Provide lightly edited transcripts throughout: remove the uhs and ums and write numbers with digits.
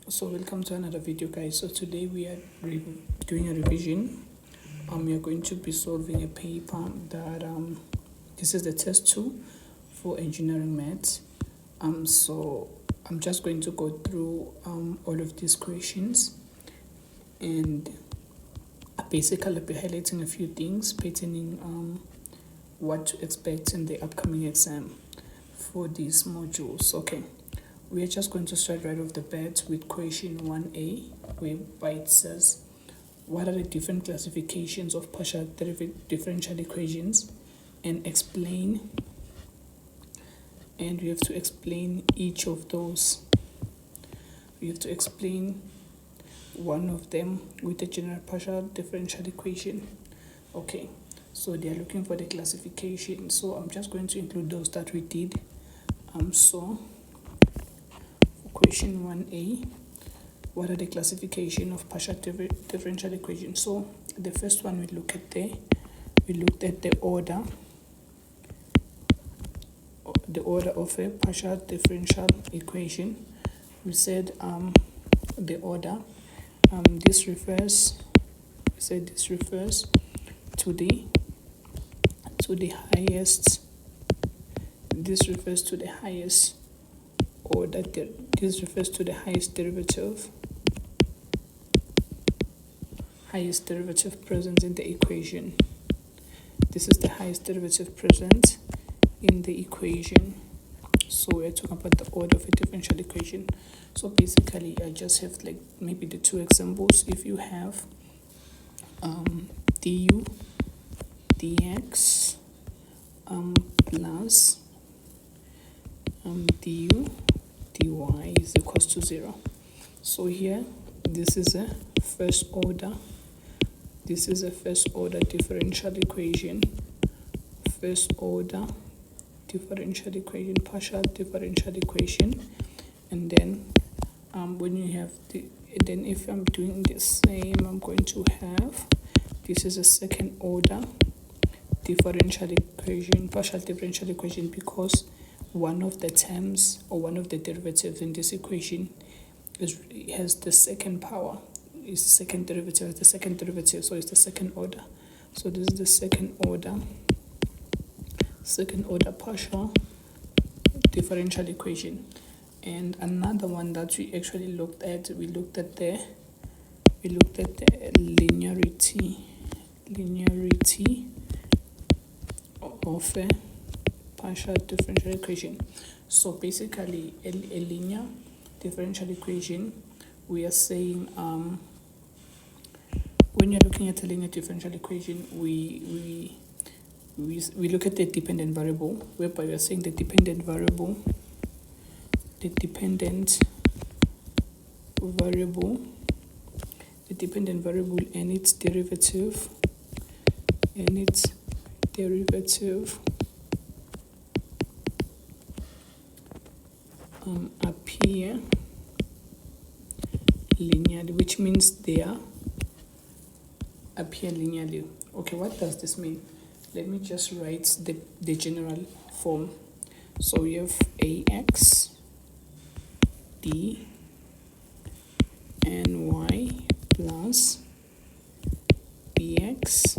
So welcome to another video, guys. So today we are doing a revision. We are going to be solving a paper that this is the test 2 for engineering maths. So I'm just going to go through all of these questions, and basically I'll be highlighting a few things pertaining what to expect in the upcoming exam for these modules. Okay. We are just going to start right off the bat with question 1A, whereby it says, what are the different classifications of partial differential equations? And explain, and we have to explain each of those. We have to explain one of them with the general partial differential equation. Okay, so they are looking for the classification. So I'm just going to include those that we did. So question 1A, what are the classification of partial differential equations? So the first one we looked at the order of a partial differential equation. We said the order, this refers to the highest, this refers to the highest order, this refers to the highest derivative present in the equation. This is the highest derivative present in the equation. So we're talking about the order of a differential equation. So basically I just have like maybe the two examples. If you have du dx plus du dy is equals to 0. So here this is a first order differential equation, partial differential equation. And then when you have then if I'm doing the same, I'm going to have, this is a second order differential equation, partial differential equation, because one of the terms or one of the derivatives in this equation has the second power, is the second derivative, so it's the second order. So this is the second order partial differential equation. And another one that we actually looked at the linearity of a partial differential equation. So basically a linear differential equation, we are saying when you're looking at a linear differential equation, we look at the dependent variable, whereby we are saying the dependent variable and its derivative appear linearly, which means they appear linearly. Okay, what does this mean? Let me just write the general form. So we have ax d and y plus bx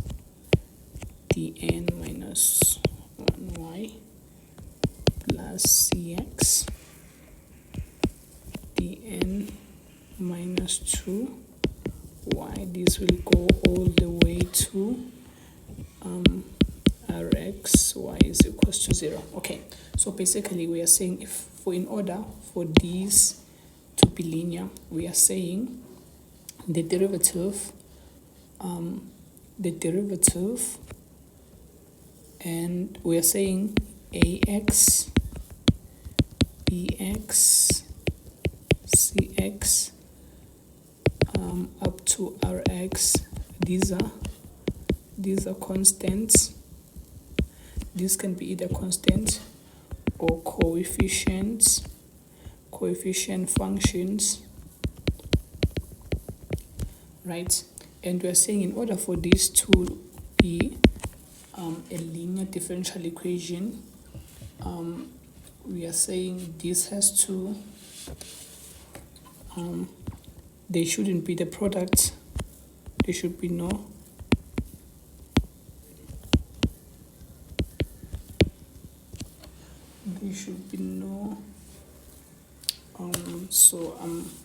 dn minus 1y plus cx dn minus 2y. This will go all the way to rx y is equals to 0. Okay, so basically we are saying in order for these to be linear, we are saying the derivative, and we are saying ax bx cx up to rx, these are constants. This can be either constant or coefficient functions, right? And we're saying in order for this to be a linear differential equation, we are saying this has to there shouldn't be the product, there should be no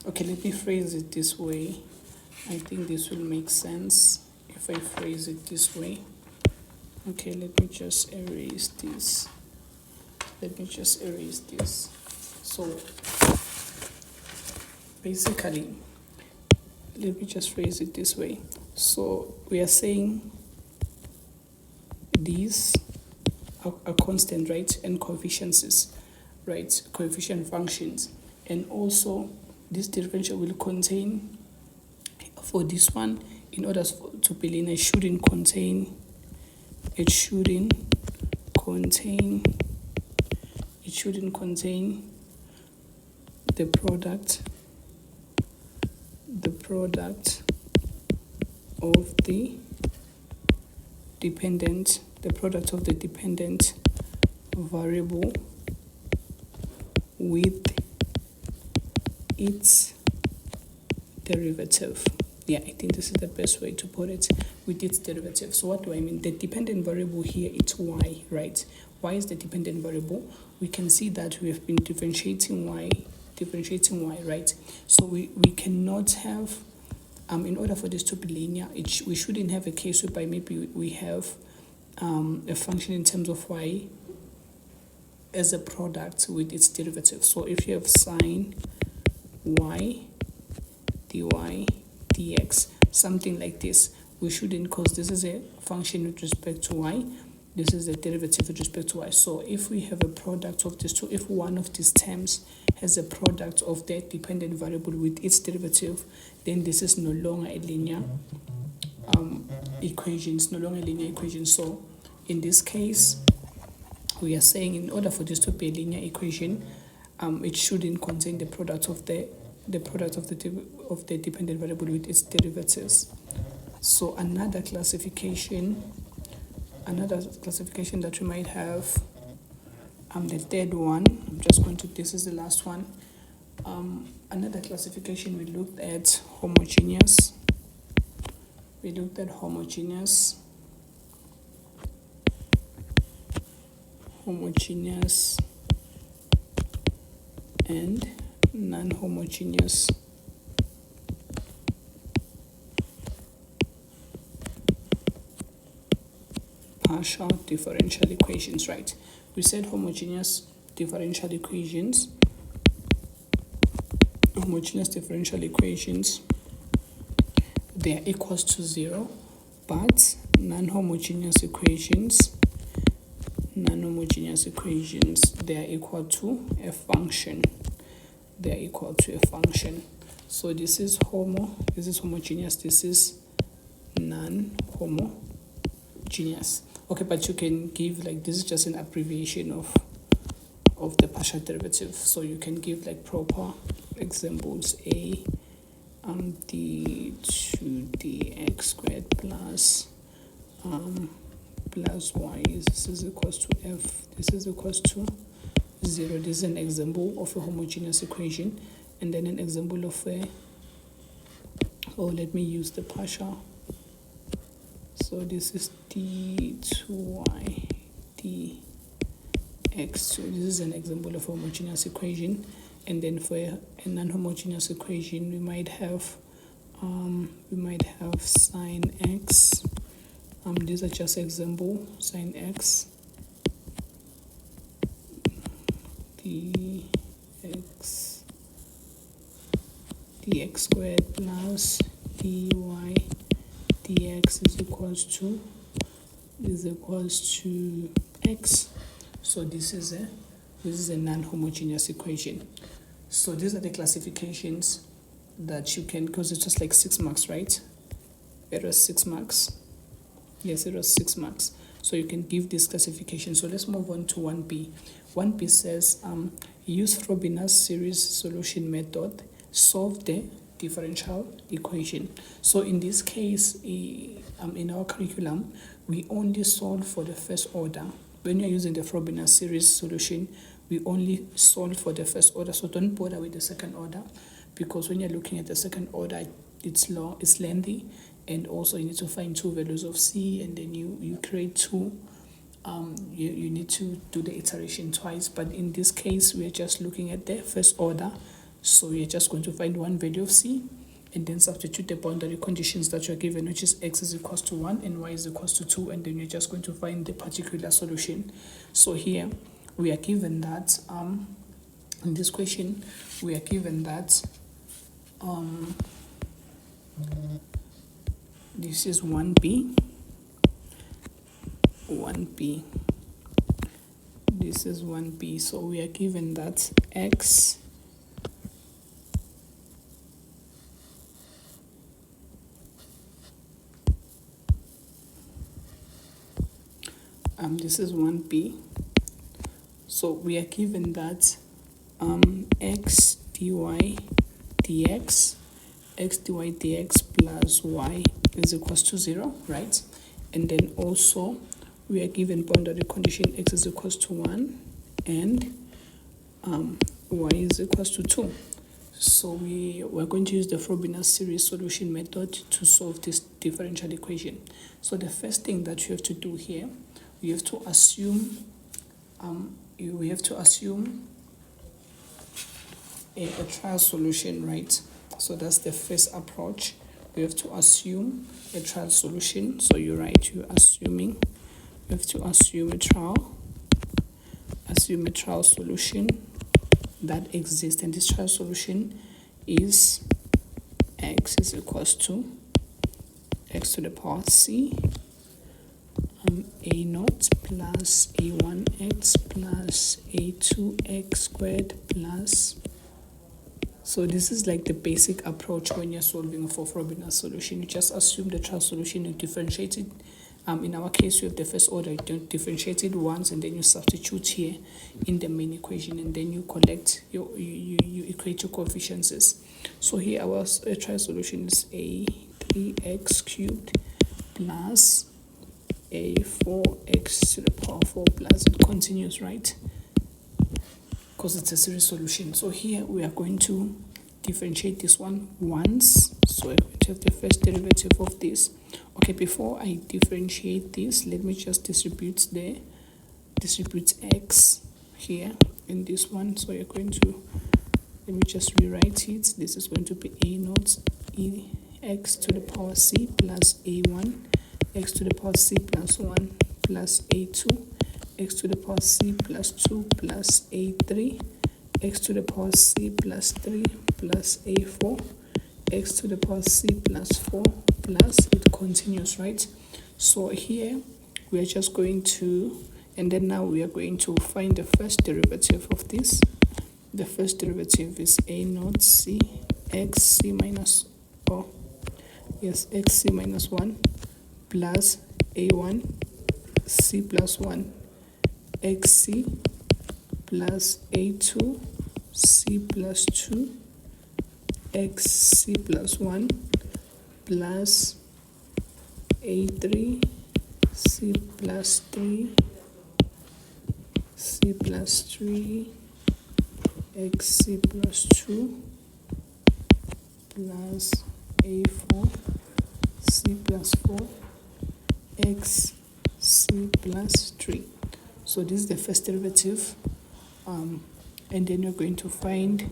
okay, let me phrase it this way. I think this will make sense if I phrase it this way. Okay, let me just erase this. So basically, let me just phrase it this way. So we are saying these are constant, right, and coefficients, right, coefficient functions. And also this differential will contain, for this one, in order to be linear, it shouldn't contain the product of the dependent variable with its derivative. Yeah, I think this is the best way to put it, with its derivative. So what do I mean? The dependent variable here, it's y, right? Y is the dependent variable. We can see that we have been differentiating y, right? So we cannot have, in order for this to be linear, we shouldn't have a case whereby maybe we have a function in terms of y as a product with its derivative. So if you have sine y dy dx, something like this, we shouldn't, because this is a function with respect to y, this is the derivative with respect to y. So if we have a product of these two, if one of these terms has a product of that dependent variable with its derivative, then this is no longer a linear equation. It's no longer a linear equation. So in this case, we are saying in order for this to be a linear equation, it shouldn't contain the product of the dependent variable with its derivatives. So another classification that we might have, the third one, I'm just going to, this is the last one. Another classification, we looked at homogeneous. And non-homogeneous partial differential equations, right? We said homogeneous differential equations, they are equals to 0, but non-homogeneous equations, they are equal to a function. So this is homogeneous, this is non-homogeneous. Okay, but you can give, like, this is just an abbreviation of the partial derivative. So you can give like proper examples. A d2dx squared plus y, this is equals to f, this is equals to 0. This is an example of a homogeneous equation, and then an example of let me use the partial. So this is d2y dx2. This is an example of a homogeneous equation. And then for a non-homogeneous equation, we might have sine x. These are just example. Sine x dx squared plus dy dx is equals to x. So this is a non-homogeneous equation. So these are the classifications that you can, because it's just like 6 marks, right? It was 6 marks. Yes, it was 6 marks. So you can give this classification. So let's move on to 1b. 1b says use Frobenius series solution method, solve the differential equation. So in this case, in our curriculum, we only solve for the first order. When you're using the Frobenius series solution, we only solve for the first order. So don't bother with the second order, because when you're looking at the second order, it's long, it's lengthy, and also you need to find two values of C, and then you create two. You need to do the iteration twice, but in this case we're just looking at the first order, so you're just going to find one value of C and then substitute the boundary conditions that you're given, which is x is equals to 1 and y is equals to 2, and then you're just going to find the particular solution. So here we are given that in this question we are given that this is 1b, this is 1b, so we are given that x this is 1b, so we are given that x dy dx plus y is equals to 0, right? And then also we are given boundary condition x is equals to 1 and y is equals to 2. So we're going to use the Frobenius series solution method to solve this differential equation. So the first thing that you have to do here, we have to assume a trial solution, right? So that's the first approach. We have to assume a trial solution. So you have to assume a trial solution that exists, and this trial solution is x is equals to x to the power c a naught plus a1x plus a2x squared plus. So this is like the basic approach when you're solving for Frobenius solution. You just assume the trial solution and differentiate it. In our case, you have the first order. You don't differentiate it once, and then you substitute here in the main equation, and then you you equate your coefficients. So here our trial solution is a 3x cubed plus a 4x to the power 4 plus, it continues, right? Because it's a series solution. So here we are going to differentiate this one once. So we're going to have the first derivative of this. Okay, before I differentiate this, let me just distribute x here in this one. So you're going to, let me just rewrite it. This is going to be a naught x to the power c plus a1 x to the power c plus 1 plus a2 x to the power c plus 2 plus a3 x to the power c plus 3 plus a4 x to the power c plus 4 plus, it continues, right? So here we are just going to, and then now we are going to find the first derivative of this. The first derivative is a naught c x c minus x c minus 1 plus a1 c plus 1 xc plus a2 c plus 2 xc plus 1 plus a3 c plus 3 c plus 3 xc plus 2 plus a4 c plus 4 x c plus 3. So this is the first derivative, and then you're going to find,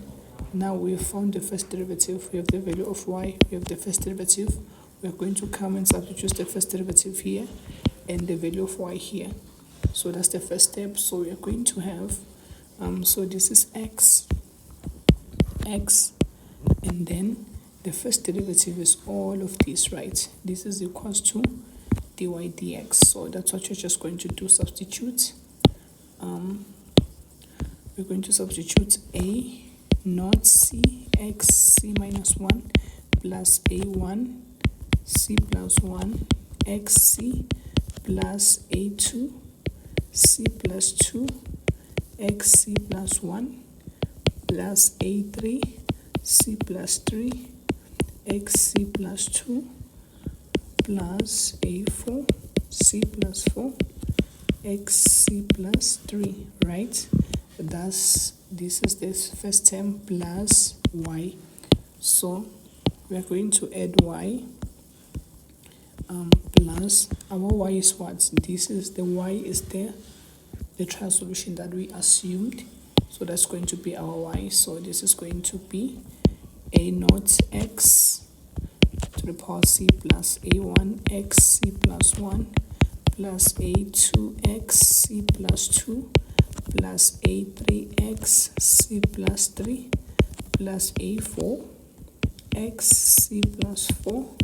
now we have found the first derivative, we have the value of y, we have the first derivative, we are going to come and substitute the first derivative here and the value of y here. So that's the first step. So we are going to have so this is x, and then the first derivative is all of this, right? This is equals to dy dx. So that's what you're just going to do, substitute. We're going to substitute a naught c x c minus 1 plus a1 c plus 1 x c plus a2 c plus 2 x c plus 1 plus a3 c plus 3 x c plus 2 plus a4 c plus 4 x c plus 3, right? Thus this is this first term plus y. So we are going to add y plus our y is what? This is the y is the trial solution that we assumed. So that's going to be our y. So this is going to be a naught x to the power c plus a1 x c plus 1 plus a2 x c plus 2 plus a3 x c plus 3 plus a4 x c plus 4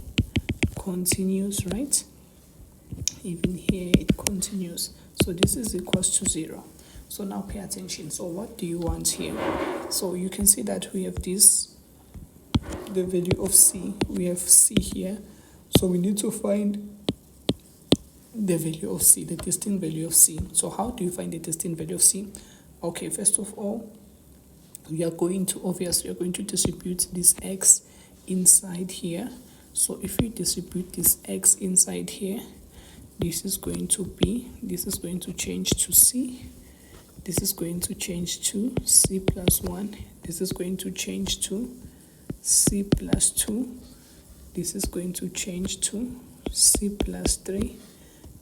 continues, right? Even here it continues. So this is equals to 0. So now pay attention. So what do you want here? So you can see that we have this, the value of c. We have c here. So we need to find the value of c, the testing value of c. So how do you find the testing value of c? Okay, first of all, we are going to distribute this x inside here. So if we distribute this x inside here, this is going to change to c. This is going to change to c plus 1. This is going to change to c plus 2. This is going to change to c plus 3.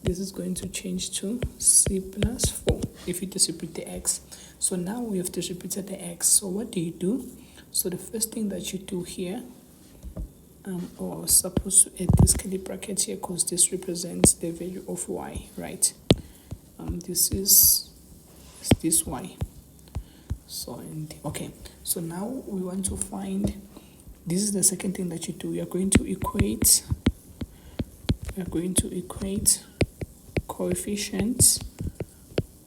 This is going to change to c plus 4 if you distribute the x. So now we have distributed the x. So what do you do? So the first thing that you do here, or I was supposed to add this curly bracket here because this represents the value of y, right? This is this y. So okay, so now we want to find, this is the second thing that you do. We are going to equate coefficients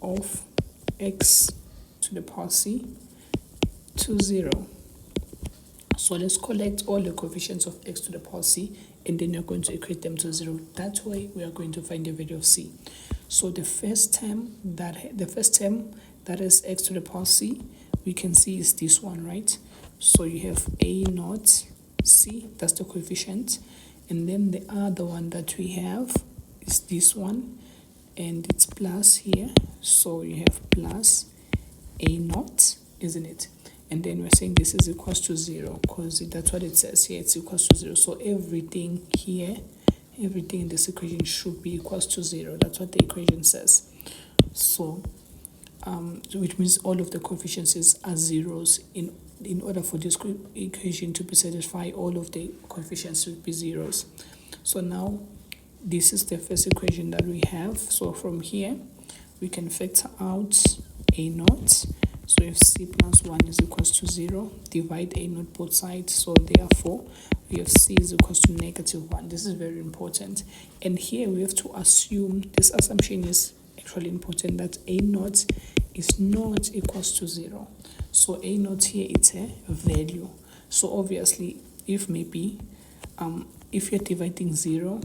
of x to the power c to 0. So let's collect all the coefficients of x to the power c, and then you're going to equate them to 0. That way we are going to find the value of c. So the first term that is x to the power c, we can see is this one, right? So you have a naught c, that's the coefficient, and then the other one that we have is this one, and it's plus here. So you have plus a naught, isn't it? And then we're saying this is equals to 0 because that's what it says here, it's equals to 0. So everything here, everything in this equation should be equals to 0. That's what the equation says. So which means all of the coefficients are zeros. In order for this equation to be satisfied, all of the coefficients should be zeros. So now this is the first equation that we have. So from here we can factor out a naught. So if c plus 1 is equals to 0, divide a naught both sides. So therefore we have c is equals to negative 1. This is very important. And here we have to assume, this assumption is actually important, that a naught is not equals to 0. So a naught here, it's a value. So obviously if maybe if you're dividing 0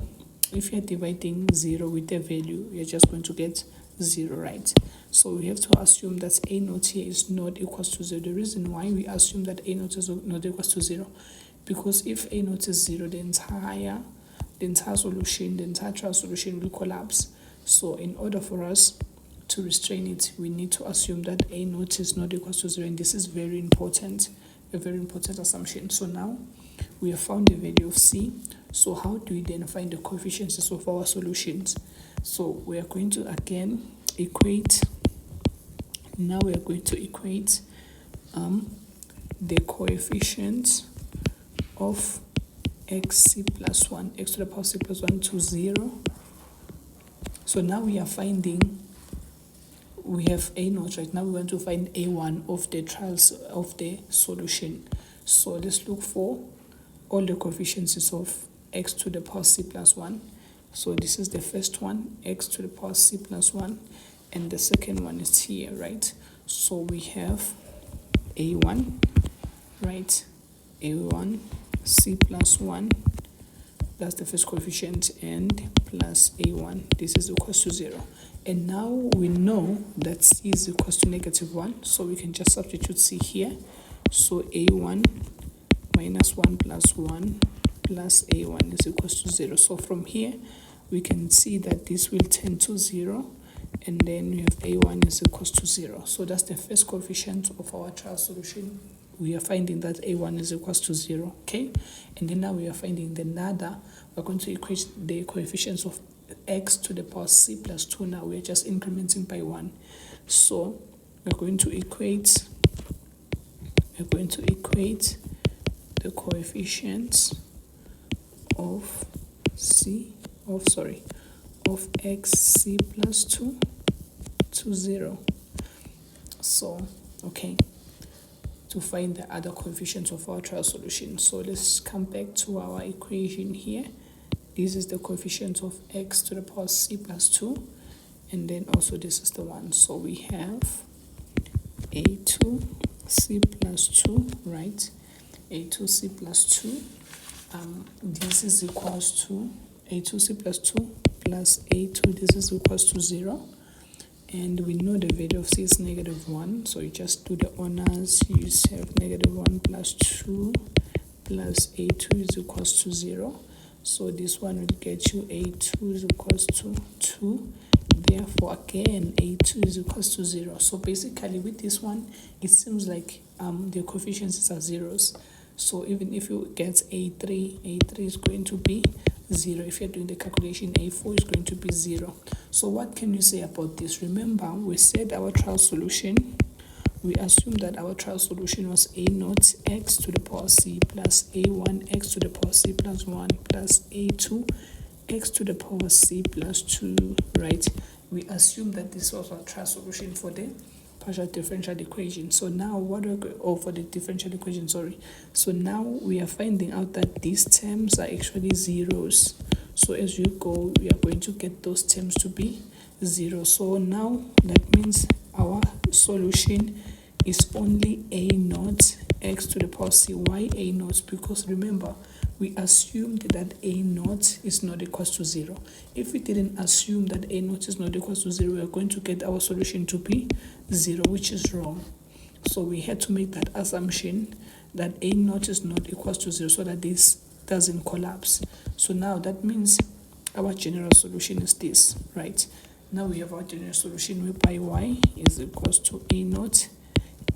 with a value, you're just going to get 0, right? So we have to assume that a naught here is not equals to 0. The reason why we assume that a naught is not equals to 0, because if a naught is 0, the entire solution, the entire trial solution will collapse. So in order for us to restrain it, we need to assume that a naught is not equals to 0, and this is very important, a very important assumption. So now we have found the value of c. So how do we then find the coefficients of our solutions? So we are going to again equate. Now we are going to equate the coefficients of xc plus 1, x to the power c plus 1 to 0. So now we are finding, we have a naught right now. We want to find a1 of the trials of the solution. So let's look for all the coefficients of x to the power c plus 1. So this is the first one, x to the power c plus 1, and the second one is here, right? So we have a1, right? a1 c plus 1, that's the first coefficient, and plus a1, this is equals to 0. And now we know that c is equals to negative 1, so we can just substitute c here. So a1 minus 1 plus 1 plus a1 is equals to 0. So from here we can see that this will tend to 0, and then we have a1 is equals to 0. So that's the first coefficient of our trial solution. we are finding that a1 is equals to 0, okay? And then now we are finding the nada. We're going to equate the coefficients of x to the power c plus 2. Now we're just incrementing by 1. So we're going to equate the coefficients of xc plus 2 to 0. So, okay, to find the other coefficients of our trial solution. So let's come back to our equation here. This is the coefficient of x to the power c plus 2, and then also this is the one. So we have a2c plus 2, right? a2c plus 2. This is equals to a2c plus 2 plus a2. This is equals to 0. And we know the value of c is -1, so you just do the honors. You have -1 plus 2 plus a2 is equals to 0. So this one will get you a2 is equals to 2. Therefore, again, a2 is equals to 0. So basically, with this one, it seems like the coefficients are zeros. So even if you get a3 is going to be 0. If you're doing the calculation, a4 is going to be 0. So what can you say about this? Remember, we said our trial solution, we assumed that our trial solution was a0 x to the power c plus a1 x to the power c plus 1 plus a2 x to the power c plus 2, right? We assumed that this was our trial solution for the partial differential equation. So now for the differential equation, sorry. So now we are finding out that these terms are actually zeros. So as you go, we are going to get those terms to be 0. So now that means our solution is only a0 x to the power c. Why a0? Because remember, we assumed that a0 is not equals to 0. If we didn't assume that a0 is not equals to 0, we are going to get our solution to be 0, which is wrong. So we had to make that assumption that a0 is not equals to 0 so that this doesn't collapse. So now that means our general solution is this, right? Now we have our general solution whereby y is equals to a0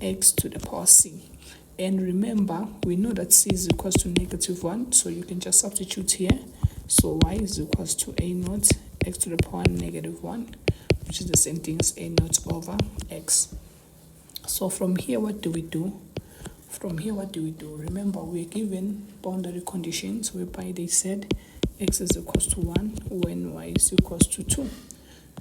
x to the power c. And remember, we know that c is equals to -1, so you can just substitute here. So y is equals to a0 x to the power -1, which is the same thing as a0 over x. So from here, what do we do? Remember, we're given boundary conditions whereby they said x is equals to 1 when y is equals to 2.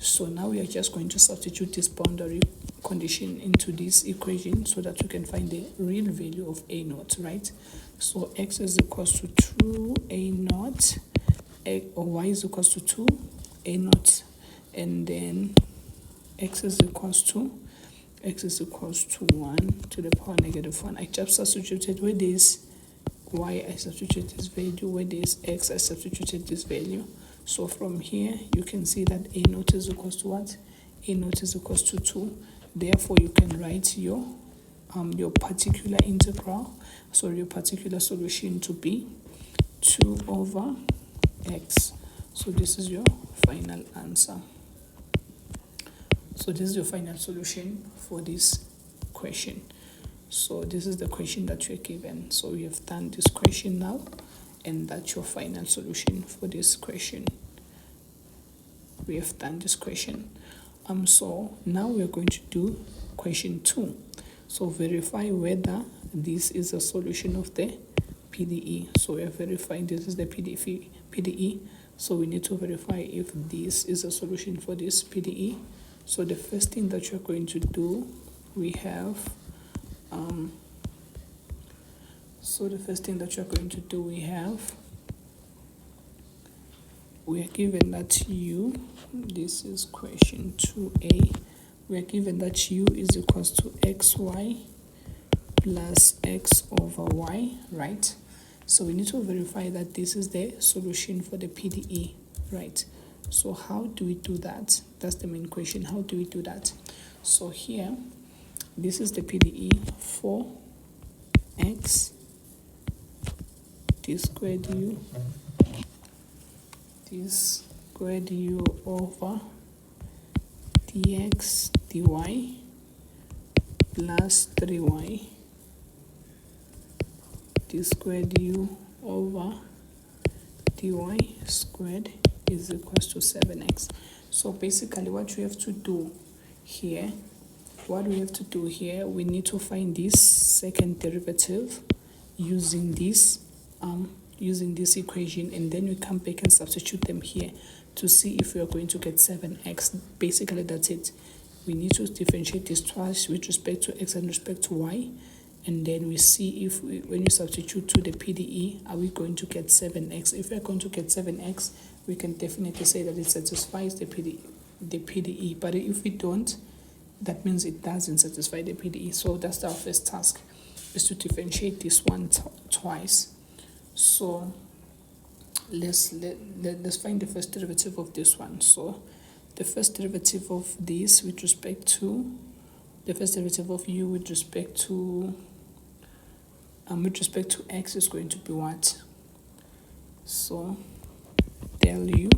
So now we are just going to substitute this boundary condition into this equation so that we can find the real value of a0, right? So x is equals to 2 a0, or y is equals to 2 a0, and then x is equals to 1 to the power -1. I just substituted where there is y, I substituted this value. Where there is x, I substituted this value. So from here, you can see that a0 is equals to what? A0 is equals to 2. Therefore, you can write your particular integral, so your particular solution to be 2 over x. So this is your final answer. So this is your final solution for this question. So this is the question that you're given. So we have done this question now, and that's your final solution for this question. We have done this question. So now we are going to do question 2. So verify whether this is a solution of the PDE. So we are verifying this is the PDE. So we need to verify if this is a solution for this PDE. So the first thing that you're going to do, we have we are given that u, this is question 2a, we are given that u is equals to xy plus x over y, right? So we need to verify that this is the solution for the PDE, right? So how do we do that? That's the main question. How do we do that? So here, this is the PDE for x, this squared u over dx dy plus 3y d squared u over dy squared is equals to 7x. So basically what we have to do here, we need to find this second derivative using this equation, and then we come back and substitute them here to see if we are going to get 7x. Basically that's it. We need to differentiate this twice with respect to x and respect to y, and then we see if when you substitute to the PDE, are we going to get 7x. If we are going to get 7x, we can definitely say that it satisfies the PDE, but if we don't, that means it doesn't satisfy the PDE. So that's our first task, is to differentiate this one twice. So let's find the first derivative of this one. So the first derivative of this with respect to the first derivative of u with respect to x is going to be what? So del u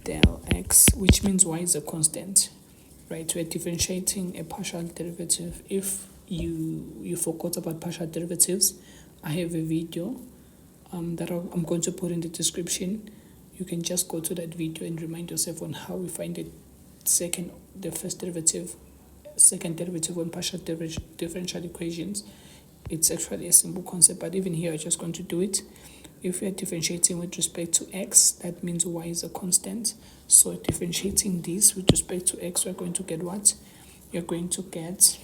del x, which means y is a constant, right? We're differentiating a partial derivative. If you forgot about partial derivatives, I have a video that I'm going to put in the description. You can just go to that video and remind yourself on how we find the second derivative on partial differential equations. It's actually a simple concept, but even here I'm just going to do it. If we are differentiating with respect to x, that means y is a constant. So differentiating this with respect to x, we're going to get what? You're going to get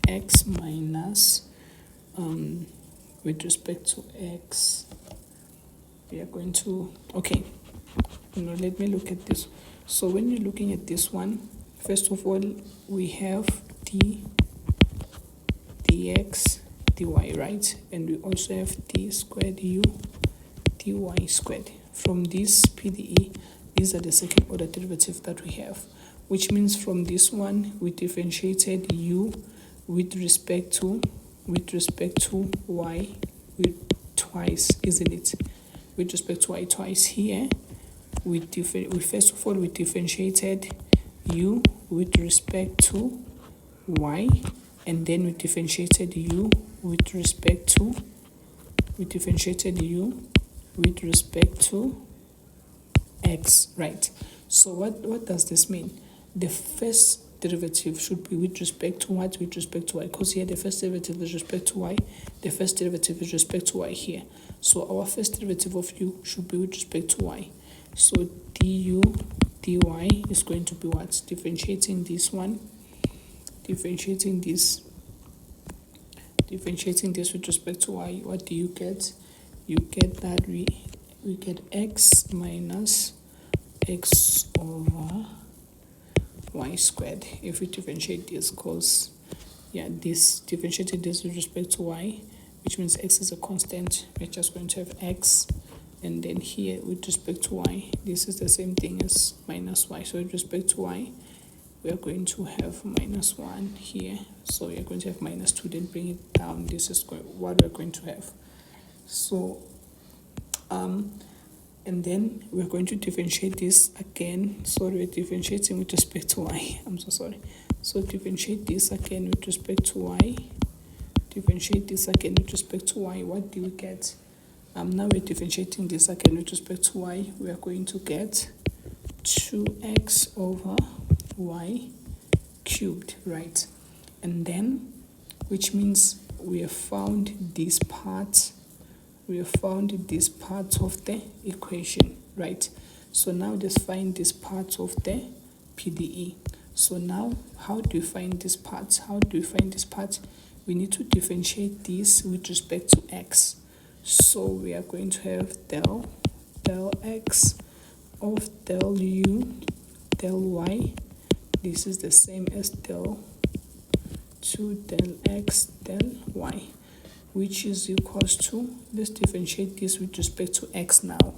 x minus with respect to x, we are going to, okay, let me look at this. So when you're looking at this one, first of all, we have dx dy, right? And we also have d squared u dy squared. From this PDE, these are the second order derivative that we have, which means from this one we differentiated u with respect to y twice, isn't it? With respect to y twice. Here we first of all we differentiated u with respect to y, and then we differentiated u with respect to x, right? So what does this mean? The first derivative should be with respect to what? With respect to y, because here the first derivative is respect to y, the first derivative is respect to y here. So our first derivative of u should be with respect to y. So du dy is going to be what? Differentiating this one, differentiating this with respect to y. What do you get? You get that we get x minus x over y squared. If we differentiate this, because this differentiated this with respect to y, which means x is a constant, we're just going to have x, and then here with respect to y, this is the same thing as minus y. So with respect to y, we are going to have minus 1 here, so we are going to have minus 2, then bring it down. This is what we're going to have. So and then we're going to differentiate this again. Sorry, we're differentiating with respect to y. I'm so sorry. So differentiate this again with respect to y. Differentiate this again with respect to y. What do we get? Now we're differentiating this again with respect to y. We are going to get 2x over y cubed, right? And then, which means we have found this part. We have found this part of the equation, right? So now let's find this part of the PDE. So now, how do you find this part? We need to differentiate this with respect to x. So we are going to have del x of del u del y. This is the same as del 2 del x del y, which is equals to, let's differentiate this with respect to x now,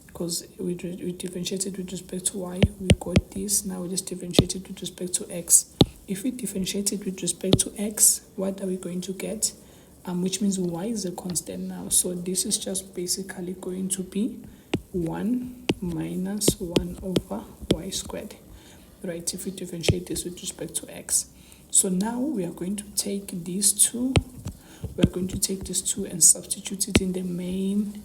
because we differentiated with respect to y, we got this. Now we just differentiate it with respect to x. If we differentiate it with respect to x, what are we going to get? Which means y is a constant now, so this is just basically going to be 1 minus 1 over y squared, right? If we differentiate this with respect to x. So now we are going to take these two we're going to take this 2 and substitute it in the main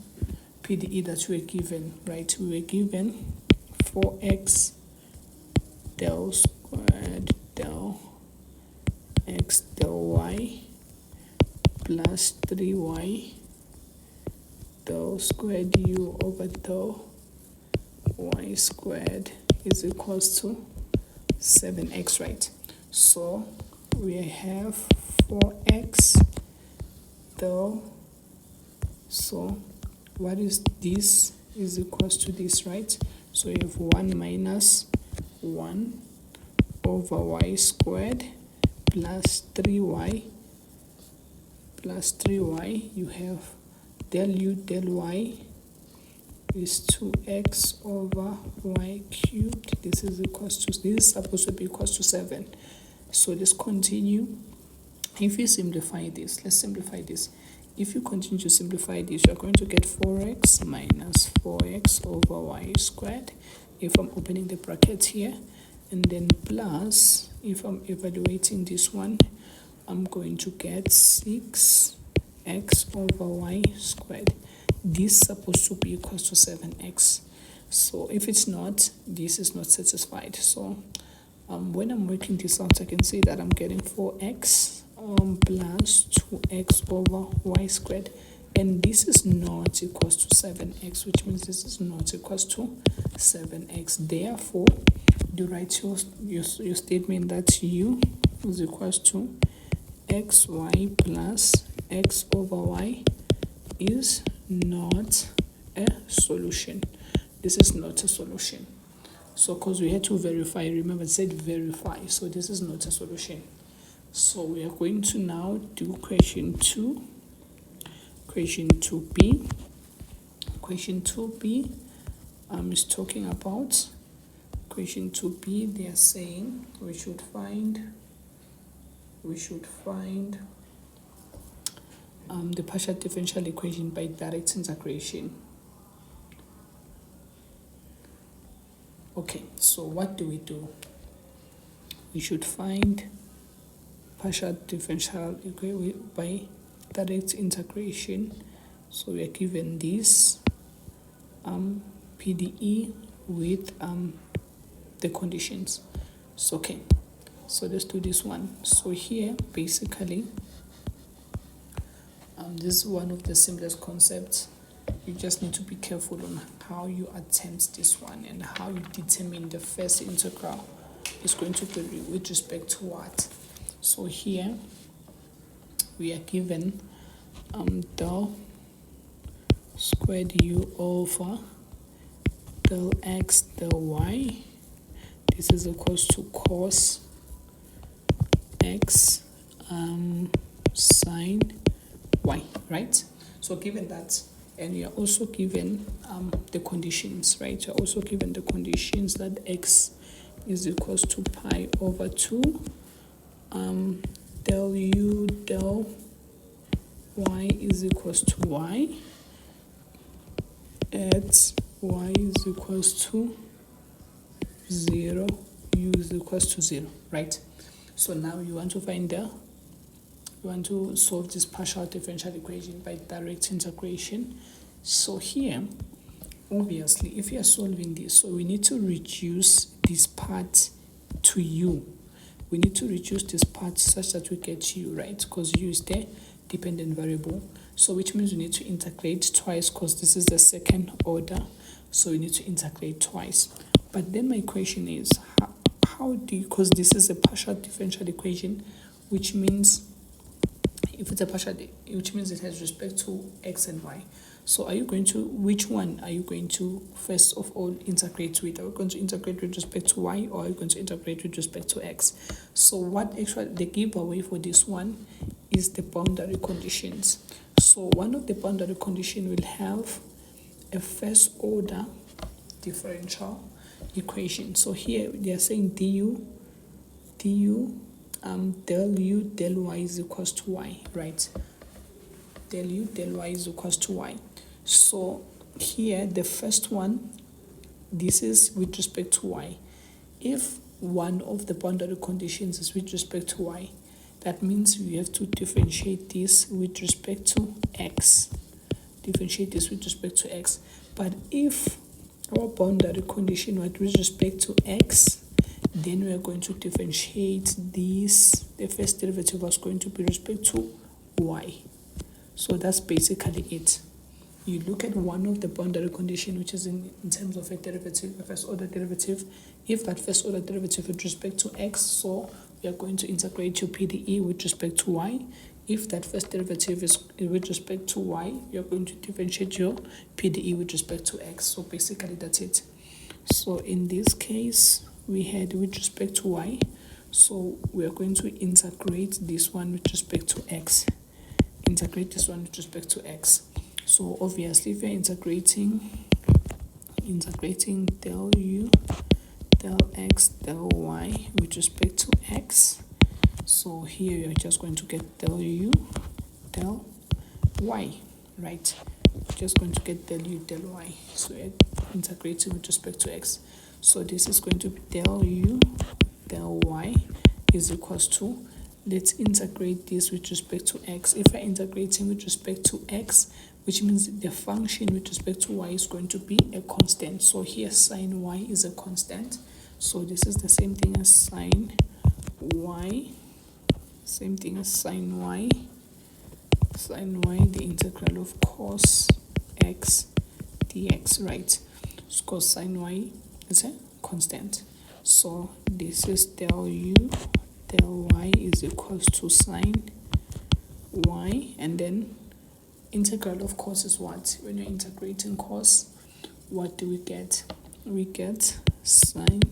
PDE that we were given, right? We were given 4x del squared del x del y plus 3y del squared u over del y squared is equals to 7x, right? So we have 4x del, so what is this is equals to this, right? So you have 1 minus 1 over y squared plus 3y you have del u del y is 2x over y cubed. This is equals to, this is supposed to be equals to 7. So let's continue. If you simplify this, let's simplify this. If you continue to simplify this, you're going to get 4x minus 4x over y squared if I'm opening the bracket here, and then plus, if I'm evaluating this one, I'm going to get 6x over y squared. This is supposed to be equals to 7x. So if it's not, this is not satisfied. So when I'm working this out, I can say that I'm getting 4x plus 2x over y squared, and this is not equals to 7x, which means this is not equals to 7x. Therefore, you write your statement that u is equals to xy plus x over y is not a solution. This is not a solution. So because we had to verify, remember it said verify, so this is not a solution. So we are going to now do question 2. Question 2b. Question 2b is talking about question 2b. They are saying we should find the partial differential equation by direct integration. Okay, so what do? We should find partial differential equation by direct integration. So we are given this PDE with the conditions. So okay, so let's do this one. So here basically this is one of the simplest concepts. You just need to be careful on how you attempt this one and how you determine the first integral is going to be with respect to what. So here we are given del squared u over del x del y. This is equals to cos x sine y, right? So given that, and you are also given the conditions, right? You're also given the conditions that x is equals to pi over 2 del u del y is equals to y at y is equals to 0, u is equals to 0, right? So now you want to solve this partial differential equation by direct integration. So here, obviously, if you are solving this, so we need to reduce this part to u. We need to reduce this part such that we get u, right? Because u is the dependent variable. So which means we need to integrate twice because this is the second order. So we need to integrate twice. But then my question is, how do you, because this is a partial differential equation, which means if it's a partial, which means it has respect to x and y. So are you going to, which one are you going to first of all integrate with? Are you going to integrate with respect to y, or are you going to integrate with respect to x? So what actually the giveaway for this one is the boundary conditions. So one of the boundary condition will have a first order differential equation. So here they are saying du del u del y is equals to y, right? Del u del y is equals to y. So here the first one, this is with respect to y. If one of the boundary conditions is with respect to y, That means we have to differentiate this with respect to x. Differentiate this with respect to x. But if our boundary condition was with respect to x, then we are going to differentiate this. The first derivative was going to be respect to y. So that's basically it. You look at one of the boundary condition, which is in terms of a derivative, a first order derivative. If that first order derivative with respect to x, so we are going to integrate your PDE with respect to y. If that first derivative is with respect to y, you're going to differentiate your PDE with respect to x. So basically that's it. So in this case, we had with respect to y. So we are going to integrate this one with respect to x. Integrate this one with respect to x. So obviously, if you're integrating del u, del x, del y with respect to x, so here you're just going to get del u, del y, right? Just going to get del u, del y. So we're integrating with respect to x. So this is going to be del u, del y is equals to, let's integrate this with respect to x. If we're integrating with respect to x, which means the function with respect to y is going to be a constant. So here sine y is a constant. So this is the same thing as sine y. Same thing as sine y. Sine y, the integral of cos x dx, right? Cos sine y is a constant. So this is del u, del y is equals to sine y, and then integral of cos is what? When you're integrating cos, what do we get? We get sine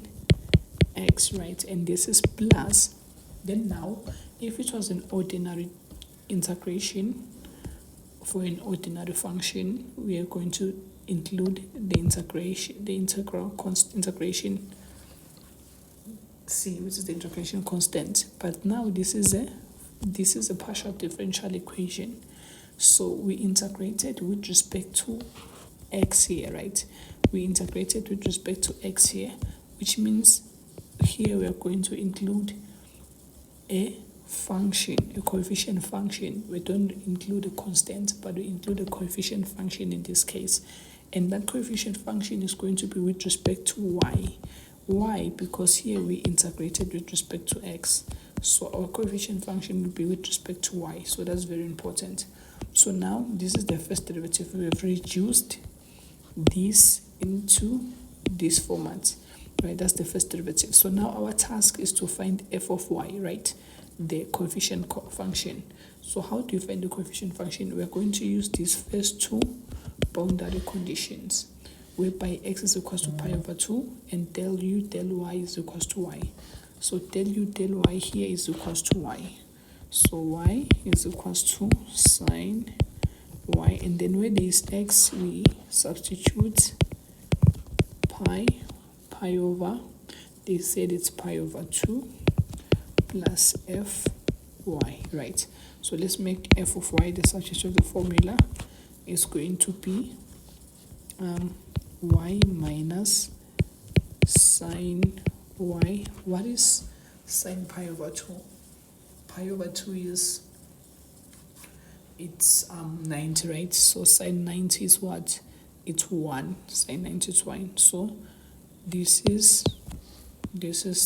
x, right? And this is plus. Then now, if it was an ordinary integration for an ordinary function, we are going to include the integration c, which is the integration constant. But now this is a partial differential equation. So we integrated with respect to x here, right? We integrated with respect to x here, which means here we are going to include a function, a coefficient function. We don't include a constant, but we include a coefficient function in this case. And that coefficient function is going to be with respect to y. Why? Because here we integrated with respect to x. So our coefficient function will be with respect to y. So that's very important. So now this is the first derivative. We have reduced this into this format, right? That's the first derivative. So now our task is to find f of y, right? The coefficient function. So how do you find the coefficient function? We're going to use these first two boundary conditions, whereby x is equals to pi over 2 and del u, del y is equals to y. So del u, del y here is equals to y. So y is equals to sine y, and then where there is x, we substitute pi over, they said it's pi over 2 plus f y, right? So let's make f of y, the substitute of the formula is going to be y minus sine y. What is sine pi over 2? Pi over 2 is, it's 90, right? So sine 90 is what? It's 1. Sine 90 is 1. So this is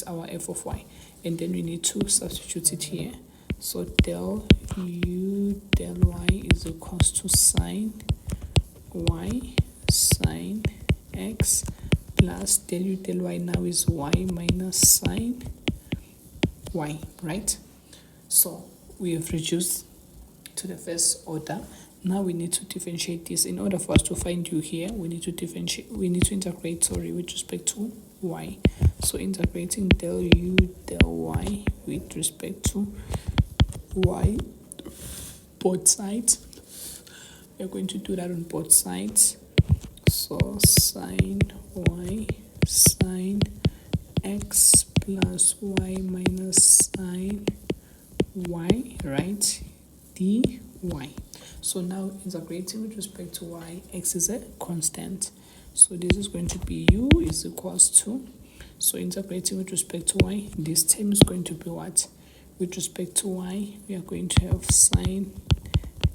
our f of y. And then we need to substitute it here. So del u, del y is equals to sine y sine x plus del u, del y now is y minus sine y, right? So we have reduced to the first order. Now we need to differentiate this. In order for us to find u here, we need to integrate, with respect to y. So integrating del u, del y with respect to y, both sides. We're going to do that on both sides. So sine y sine x plus y minus sine y, right? dy. So now integrating with respect to y, x is a constant. So this is going to be u is equals to, so integrating with respect to y, this term is going to be what? with respect to y, we are going to have sine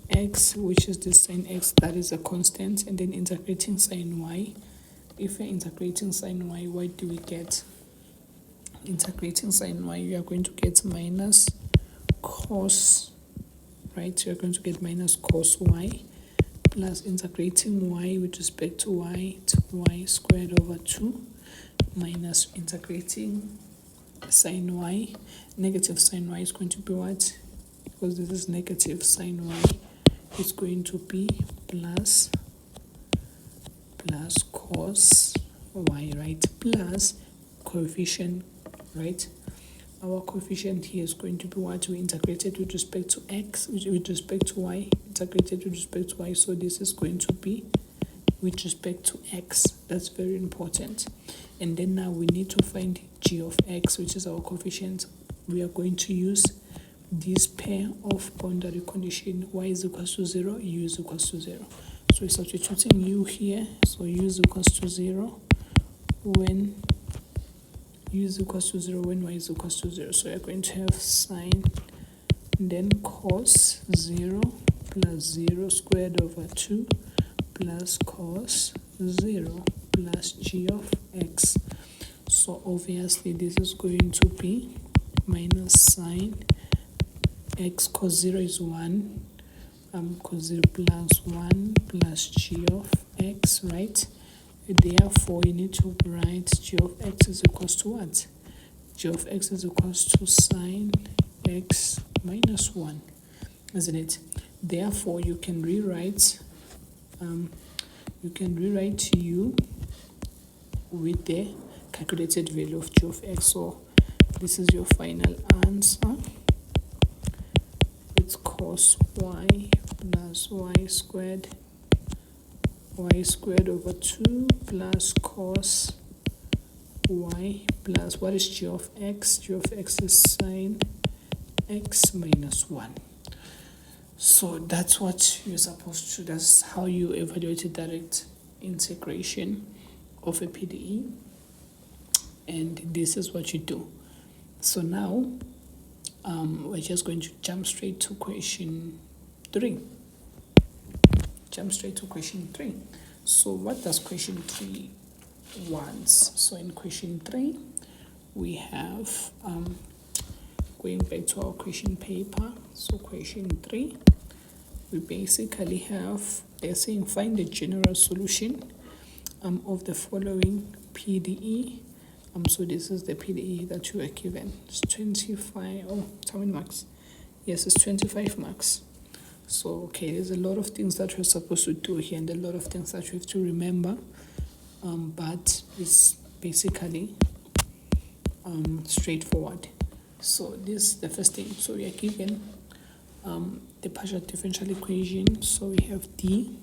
x, which is the sine x that is a constant, and then integrating sine y. If we're integrating sine y, what do we get? Integrating sine y, you are going to get minus cos, right? You're going to get minus cos y, plus integrating y with respect to y, to y squared over 2, minus integrating sine y. Negative sine y is going to be what? Because this is negative sine y, it's going to be plus cos y, right? Plus coefficient, right? Our coefficient here is going to be what? We integrated with respect to x, with respect to y, integrated with respect to y, so this is going to be with respect to x. That's very important. And then now we need to find g of x, which is our coefficient. We are going to use this pair of boundary condition, y is equals to 0, u is equals to 0. So we're substituting u here, so u is equals to 0 when u is equals to 0 when y is equals to 0. So we're going to have sine, then cos 0 plus 0 squared over 2 plus cos 0 plus g of x. So obviously this is going to be minus sine x cos 0 is 1, cos 0 plus 1 plus g of x, right? Therefore, you need to write g of x is equals to what? G of x is equals to sine x minus 1, isn't it? Therefore, you can rewrite u with the calculated value of g of x. So this is your final answer. It's cos y plus y squared over 2 plus cos y plus, what is g of x? G of x is sine x minus 1. So that's what you're supposed to, that's how you evaluate a direct integration of a PDE, and this is what you do. So now we're just going to jump straight to question 3. So what does question 3 wants? So in question 3 we have going back to our question paper. So question 3, we basically have, they're saying find the general solution of the following PDE. So this is the PDE that you are given. It's 25, how many marks? Yes, it's 25 marks. So, okay, there's a lot of things that we're supposed to do here and a lot of things that you have to remember, but it's basically straightforward. So this is the first thing. So we are given the partial differential equation. So we have d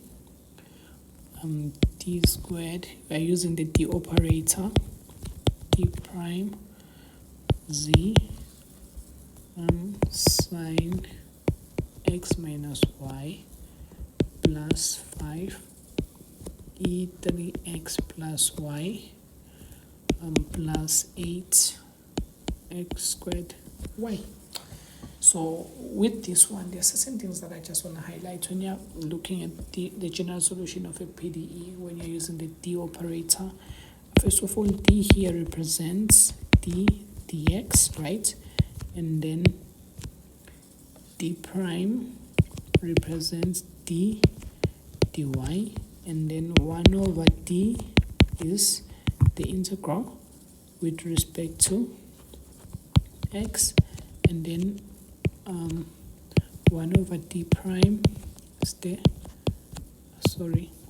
squared. We are using the d operator, d prime z sine x minus y plus 5 e3x plus y plus 8 x squared y. So with this one, there are certain things that I just want to highlight when you're looking at the general solution of a PDE, when you're using the d operator. First of all, d here represents dx, right? And then d prime represents dy, and then 1 over d is the integral with respect to x, and then 1 over d prime is the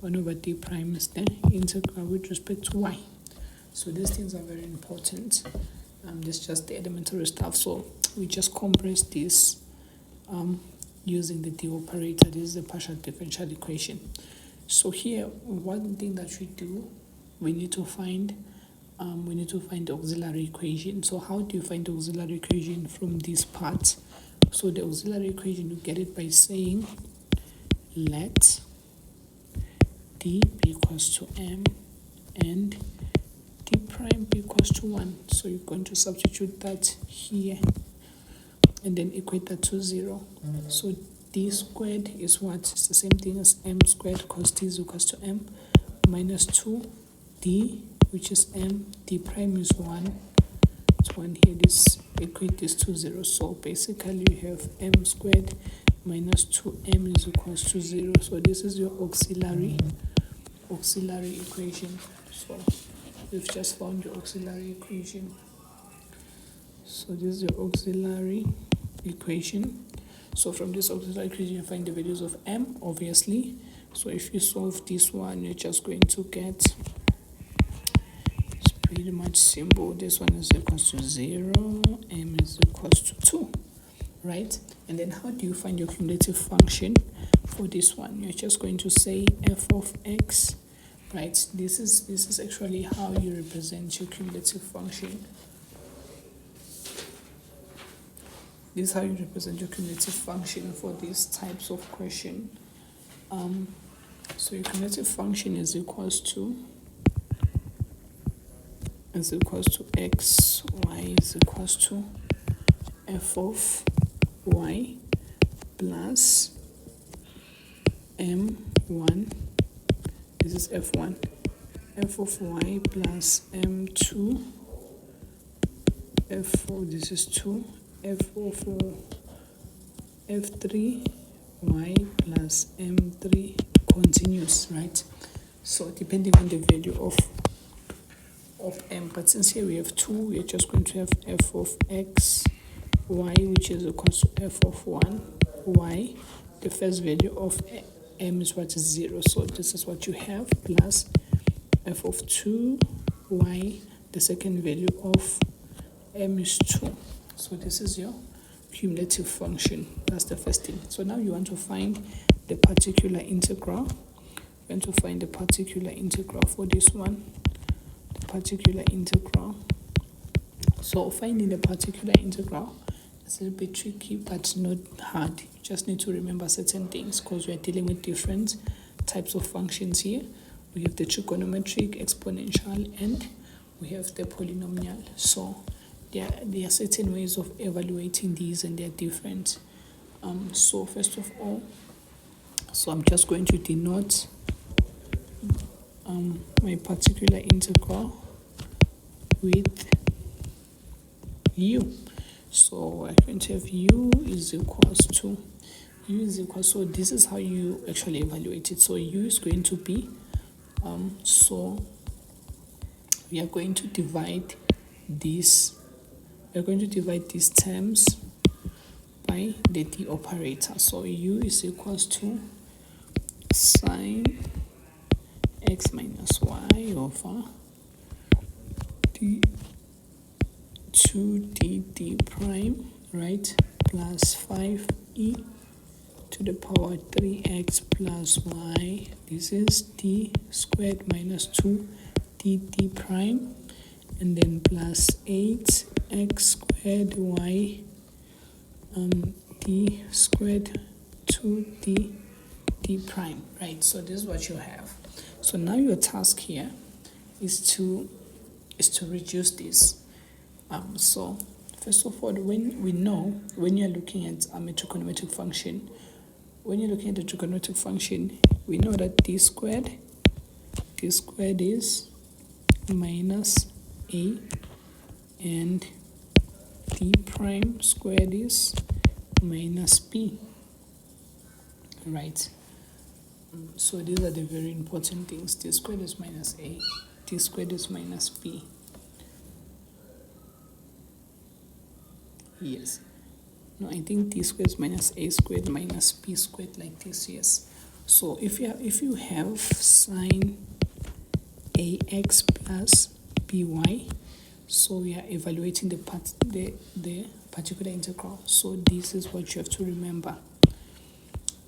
1 over d prime is the integral with respect to y. So these things are very important. This is just the elementary stuff. So we just compress this using the d operator. This is the partial differential equation. So here, one thing that we do, we need to find the auxiliary equation. So how do you find the auxiliary equation from this part? So the auxiliary equation, you get it by saying let d be equals to m and d prime be equals to 1. So you're going to substitute that here, and then equate that to 0. So d squared is what? It's the same thing as m squared, cos t is equals to m minus 2d, which is m, d prime is 1. It's 1 here, this equate this to 0. So basically you have m squared minus 2m is equals to 0. So this is your auxiliary equation. So we've just found your auxiliary equation. So this is your auxiliary equation. So from this auxiliary equation, you find the values of m, obviously. So if you solve this one, you're just going to get, it's pretty much simple. This one is equals to 0, m is equals to 2, right? And then how do you find your cumulative function for this one? You're just going to say f of x, right? This is actually how you represent your cumulative function. This is how you represent your cumulative function for these types of question. So your cumulative function is equals to x, y is equals to f of y plus m1. This is f1. F of y plus m2. f4, this is 2. F of f3 y plus m3 continuous, right? So depending on the value of m, but since here we have 2, we're just going to have f of x y, which is equals to f of 1 y. The first value of m is what is 0, so this is what you have, plus f of 2 y. The second value of m is 2. So this is your cumulative function. That's the first thing. So now you want to find the particular integral. You want to find the particular integral for this one. The particular integral. So finding the particular integral is a little bit tricky, but not hard. You just need to remember certain things because we are dealing with different types of functions here. We have the trigonometric, exponential, and we have the polynomial. So there are certain ways of evaluating these, and they're different. So first of all, so I'm just going to denote my particular integral with u. So I'm going to have u is equals to, so this is how you actually evaluate it. So u is going to be, so we are going to divide this. We're going to divide these terms by the d operator. So u is equals to sine x minus y over d 2d prime, right, plus 5e to the power 3x plus y. This is d squared minus 2d prime, and then plus 8x squared y d squared 2d prime, right? So this is what you have. So now your task here is to reduce this. So first of all, when you're looking at a trigonometric function, we know that d squared is minus a, and d prime squared is minus b, right? So these are the very important things. D squared is minus a, d squared is minus b. Yes. No, I think d squared is minus a squared minus b squared, like this. Yes. So if you have sine ax plus by, so we are evaluating the particular integral. So this is what you have to remember.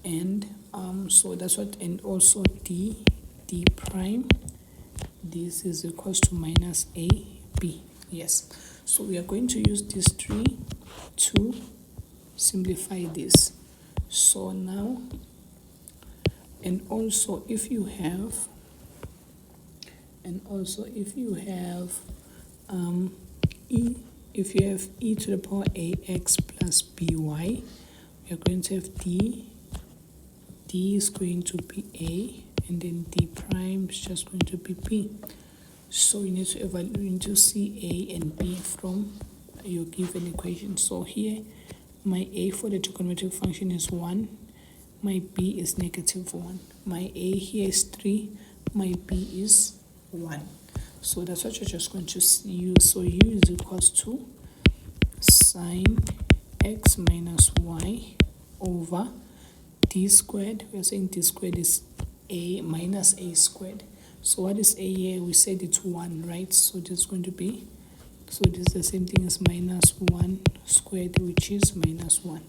And so that's what, and also d prime, this is equals to minus ab. Yes. So we are going to use these three to simplify this. So now, and also if you have if you have e to the power ax plus by, we are going to have d is going to be a, and then d prime is just going to be b. So you need to evaluate, you need to see a and b from your given equation. So here my a for the trigonometric function is 1, my b is -1, my a here is 3, my b is 1. So that's what you're just going to use. So u is equals to sine x minus y over d squared. We are saying d squared is a minus a squared. So what is a here? We said it's 1, right? So this is going to be, so this is the same thing as minus 1 squared, which is -1.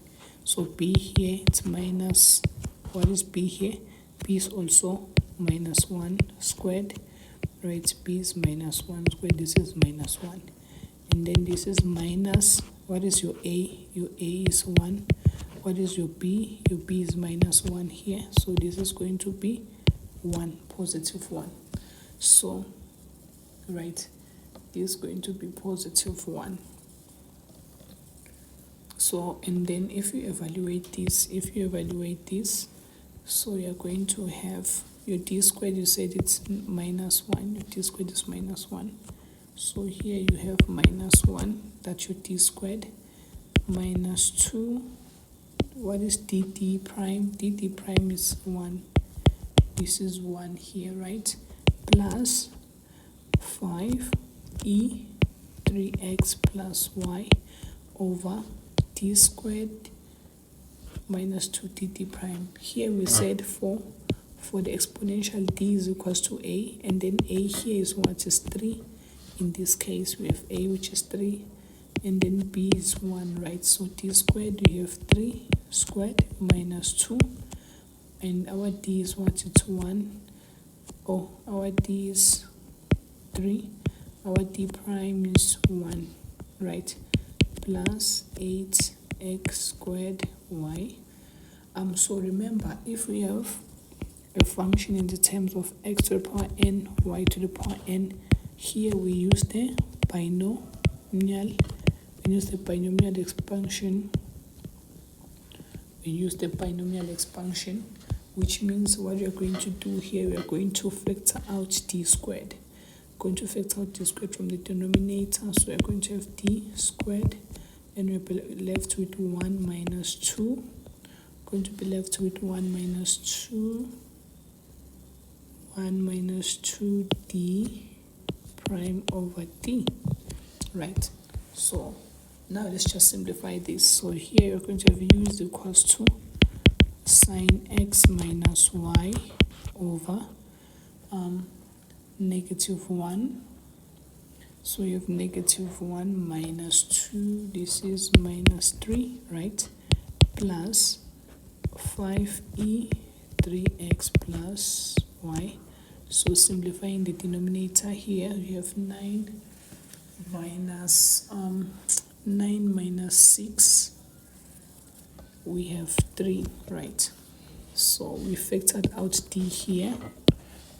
So b here, it's minus, what is b here? B is also -1 squared, right? B is -1 squared, this is -1. And then this is minus, what is your a? Your a is 1. What is your b? Your b is -1 here. So this is going to be 1, +1. So, right, this is going to be +1. So, and then if you evaluate this, so you're going to have your d squared, you said it's -1, your d squared is -1. So here you have -1, that's your d squared, -2, what is dd prime? Dd prime is 1, this is 1 here, right? Plus 5e 3x plus y over d squared minus 2 dd prime. Here we said for the exponential d is equals to a, and then a here is what is 3. In this case we have a, which is 3, and then b is 1, right? So d squared, we have 3 squared minus 2, and our d is what? It's 1. Oh, our d is 3, our d prime is 1, right? Plus 8x squared y. So remember, if we have a function in the terms of x to the power n, y to the power n, here we use the binomial, expansion. We use the binomial expansion, which means what we are going to do here, we are going to factor out d squared. Going to factor out d squared from the denominator, so we are going to have d squared, and we're left with 1 minus 2. Going to be left with 1 minus 2, 1 minus 2d prime over d, right? So now let's just simplify this. So here you're going to have u is equals to sine x minus y over -1. So you have -1 minus 2, this is -3, right? Plus 5e 3x plus y. So simplifying the denominator here, we have 9 minus 6, we have 3, right? So we factored out d here.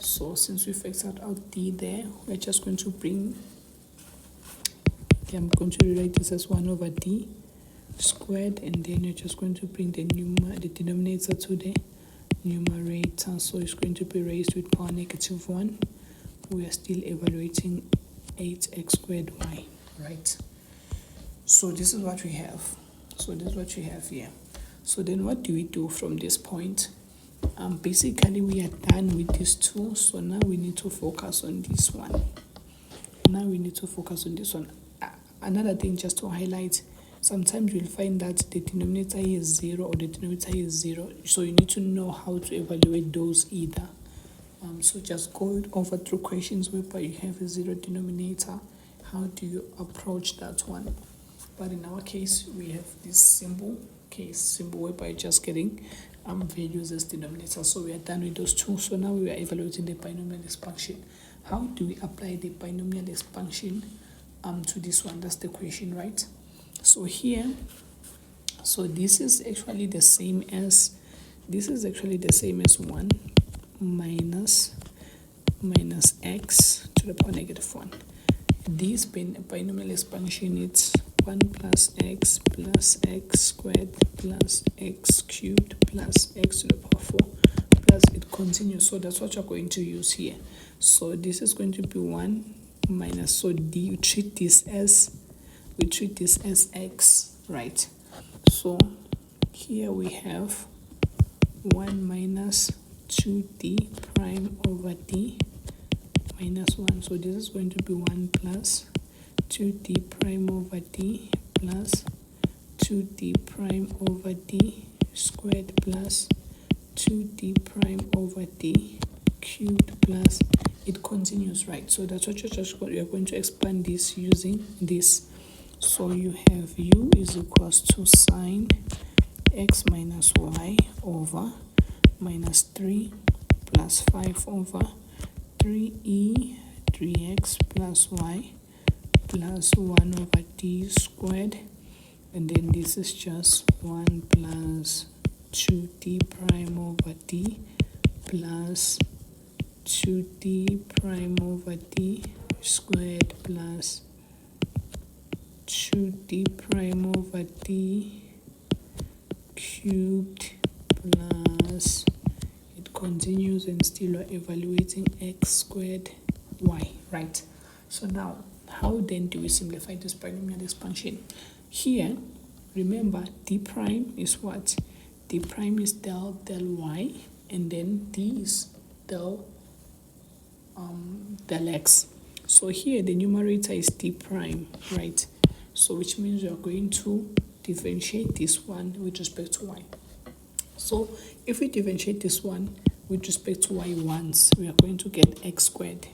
So since we factored out d there, we're just going to bring, I'm going to rewrite this as 1 over d squared, and then you're just going to bring the denominator to the numerator. So it's going to be raised with power -1. We are still evaluating 8x squared y, right? So this is what we have. So this is what we have here. So then what do we do from this point? Basically we are done with these two. So now we need to focus on this one. Another thing just to highlight, sometimes you'll find that the denominator here is 0 or the denominator here is 0. So you need to know how to evaluate those either. So just go over through questions whereby you have a 0 denominator. How do you approach that one? But in our case, we have this symbol whereby you're just getting values as denominator. So we are done with those two. So now we are evaluating the binomial expansion. How do we apply the binomial expansion to this one? That's the question, right? So here, so this is actually the same as 1 minus x to the power -1. This binomial expansion, it's 1 plus x squared plus x cubed plus x to the power 4 plus it continues. So that's what you're going to use here. So this is going to be 1 minus, so d, we treat this as x, right? So here we have 1 minus 2d prime over d minus 1. So this is going to be 1 plus 2d prime over d plus 2d prime over d squared plus 2d prime over d cubed plus it continues, right? So that's what you're going to expand this using this. So you have u is equals to sine x minus y over minus 3 plus 5 over 3e 3x plus y plus 1 over d squared, and then this is just 1 plus 2d prime over d plus 2d prime over d squared plus 2d prime over d cubed plus it continues, and still we're evaluating x squared y, right? So now how then do we simplify this polynomial expansion? Here remember d prime is what? D prime is del y, and then d is del x. So here the numerator is d prime, right? So which means we are going to differentiate this one with respect to y. So if we differentiate this one with respect to y once, we are going to get x squared,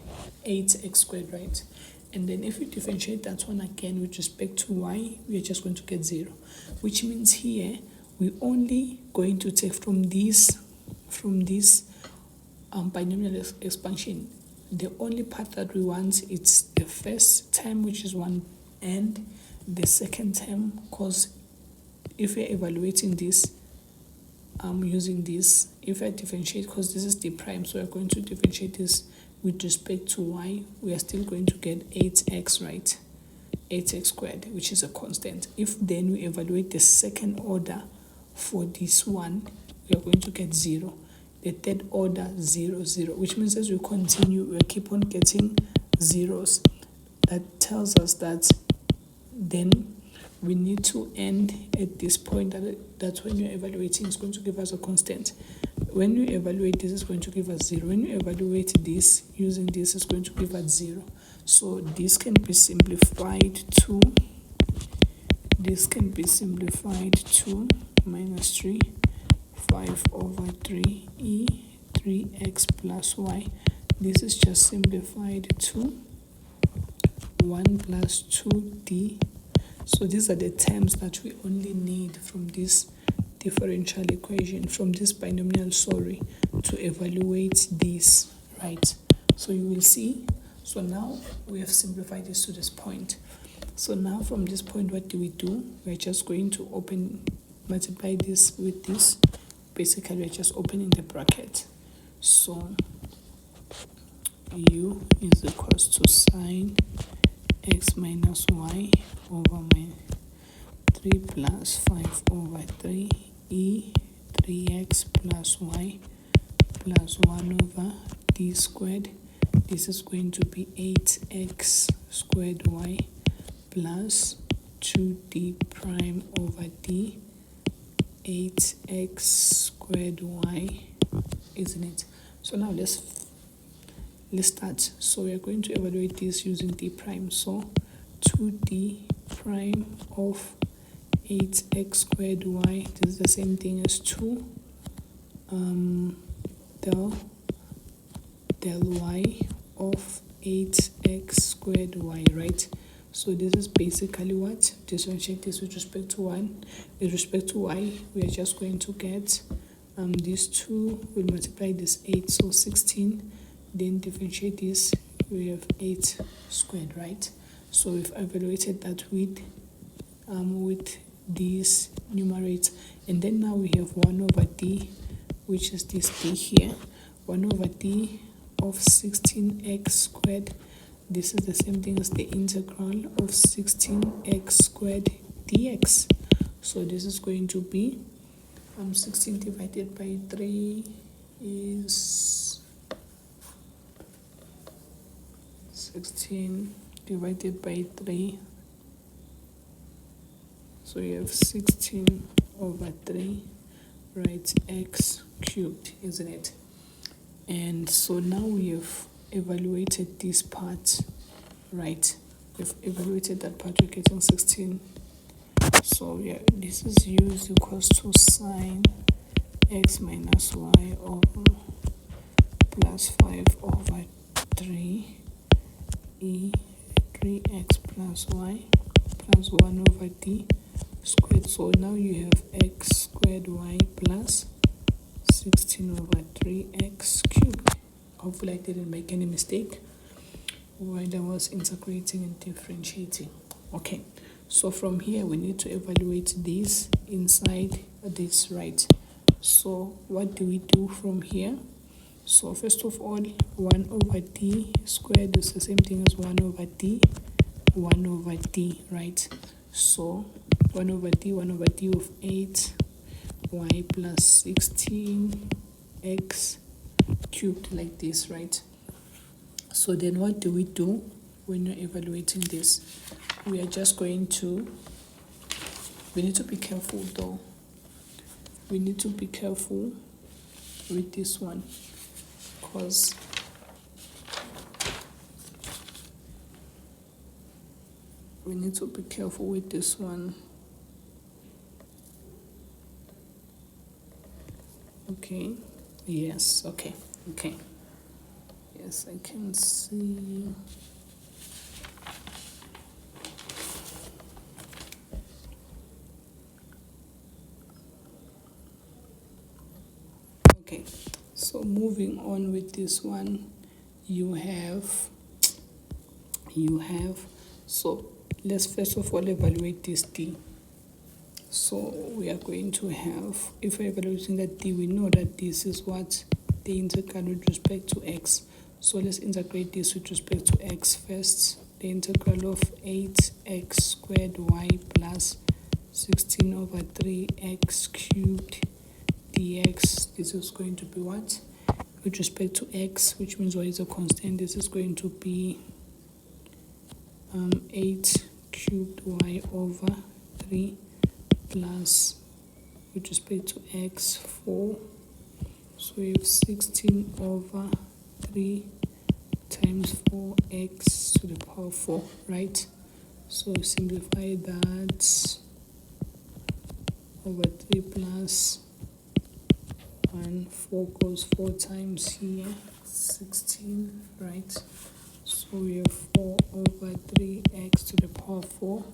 8x squared, right? And then if we differentiate that one again with respect to y, we are just going to get 0, which means here we're only going to take from this binomial expansion. The only part that we want is the first term, which is 1, and the second term, because if we're evaluating this using this, if I differentiate, because this is d prime, so we're going to differentiate this with respect to y, we are still going to get 8x, right? 8x squared, which is a constant. If then we evaluate the second order for this one, we are going to get 0. The third order 0 0, which means as we continue we'll keep on getting zeros. That tells us that then we need to end at this point, that's when you're evaluating is going to give us a constant. When you evaluate this, is going to give us 0. When you evaluate this using this, is going to give us 0. So this can be simplified to minus 3 5 over 3e 3x plus y. This is just simplified to 1 plus 2d. So these are the terms that we only need from this differential equation, from this binomial, to evaluate this, right? So you will see. So now we have simplified this to this point. So now from this point, what do? We're just going to multiply this with this. Basically, we're just opening the bracket. So u is equals to sine x minus y over minus 3 plus 5 over 3e 3x plus y plus 1 over d squared. This is going to be 8x squared y plus 2d prime over d 8x squared y, isn't it? So now let's start. So we are going to evaluate this using d prime. So 2d prime of 8x squared y, this is the same thing as 2 del y of 8x squared y, right? So this is basically what? Differentiate this with respect to 1. With respect to y, we are just going to get this 2 will multiply this 8, so 16. Then differentiate this, we have 8 squared, right? So we've evaluated that with this numerator, and then now we have 1 over d, which is this d here, 1 over d of 16x squared this is the same thing as the integral of 16x squared dx. So this is going to be 16 divided by 3 is 16 divided by 3. So you have 16 over 3, right, x cubed, isn't it? And so now we have evaluated this part, right? We've evaluated that part, we're getting 16. So yeah, this is u is equals to sine x minus y over plus 5 over 3 e 3x plus y plus 1 over d squared. So now you have x squared y plus 16 over 3x cubed. Hopefully I didn't make any mistake while I was integrating and differentiating. Okay, so from here we need to evaluate this inside this, right? So what do we do from here? So first of all, 1 over d squared is the same thing as 1 over d, right? So 1 over d of 8 y plus 16 x cubed, like this, right? So then what do we do when you're evaluating this? We are just going to, we need to be careful though. We need to be careful with this one, because we need to be careful with this one. Okay, yes, okay, yes, I can see. Okay, so moving on with this one, you have, so let's first of all evaluate this d. So we are going to have, if we're evaluating that d, we know that this is what the integral with respect to x. So let's integrate this with respect to x first. The integral of 8x squared y plus 16 over 3x cubed dx. This is going to be what? With respect to x, which means y is a constant, this is going to be 8 cubed y over 3 plus, with respect to x, 4. So we have 16 over 3 times 4x to the power 4, right? So simplify that, over 3 plus 1, 4 goes 4 times here, 16, right? So we have 4 over 3x to the power 4,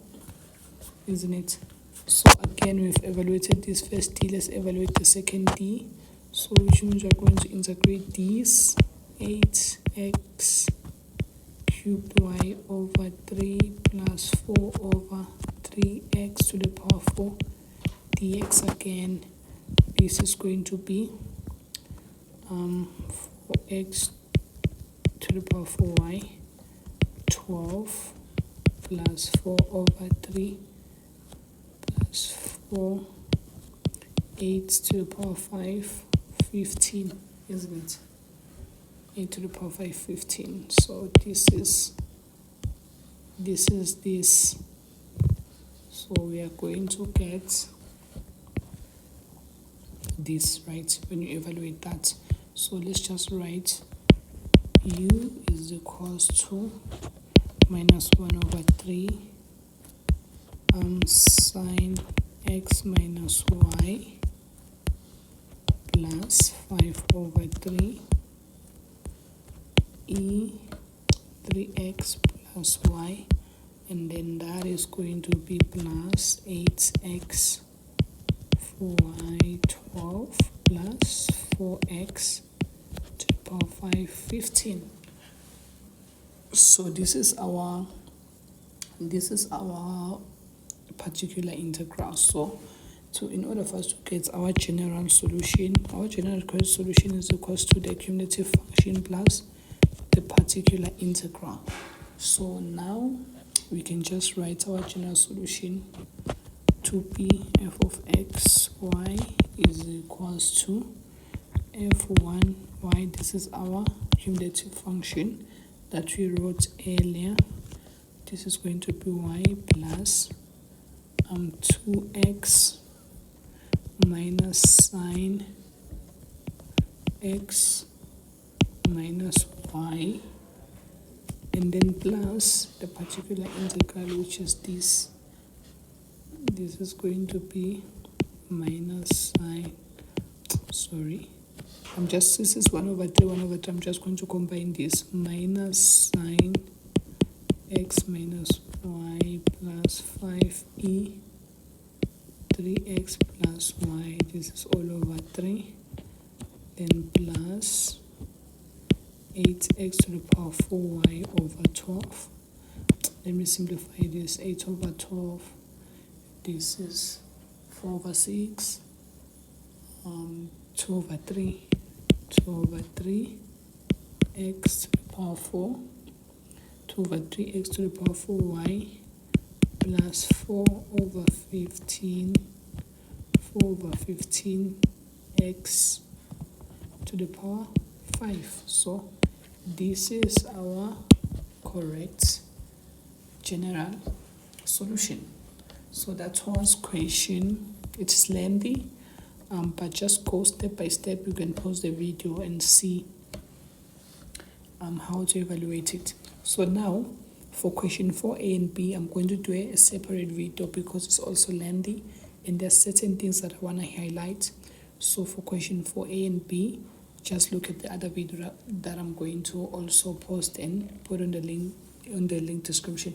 isn't it? So again, we've evaluated this first d, let's evaluate the second d. So which means we're going to integrate these 8x cubed y over 3 plus 4 over 3x to the power 4 dx. Again, this is going to be 4x to the power 4y, 12 plus 4 over 3 plus 4, 8 to the power 5, 15, isn't it? 8 to the power 5, 15. So this is this. So we are going to get this, right, when you evaluate that. So let's just write u is equals to minus 1 over 3 sine x minus y plus 5 over 3 e 3x plus y, and then that is going to be plus 8x 4y 12 plus 4x to the power 5, 15. So this is our particular integral. So in order for us to get our general solution is equals to the cumulative function plus the particular integral. So now we can just write our general solution. 2p f of x y is equals to f1 y. This is our cumulative function that we wrote earlier. This is going to be y plus 2x minus sine x minus y, and then plus the particular integral, which is this. This is going to be minus sine, this is 1 over 3, I'm just going to combine this, minus sine x minus y plus 5e 3x plus y, this is all over 3, then plus 8x to the power 4y over 12. Let me simplify this. 8 over 12, this is 4 over 6, 2 over 3, 2 over 3 x to the power 4, 2 over 3x to the power 4y, plus 4 over 15, 4 over 15x to the power 5. So this is our correct general solution. So that was question. It's lengthy, but just go step by step. You can pause the video and see how to evaluate it. So now for question 4a and b, I'm going to do a separate video because it's also lengthy and there's certain things that I want to highlight. So for question 4a and b, just look at the other video that I'm going to also post and put on the link description.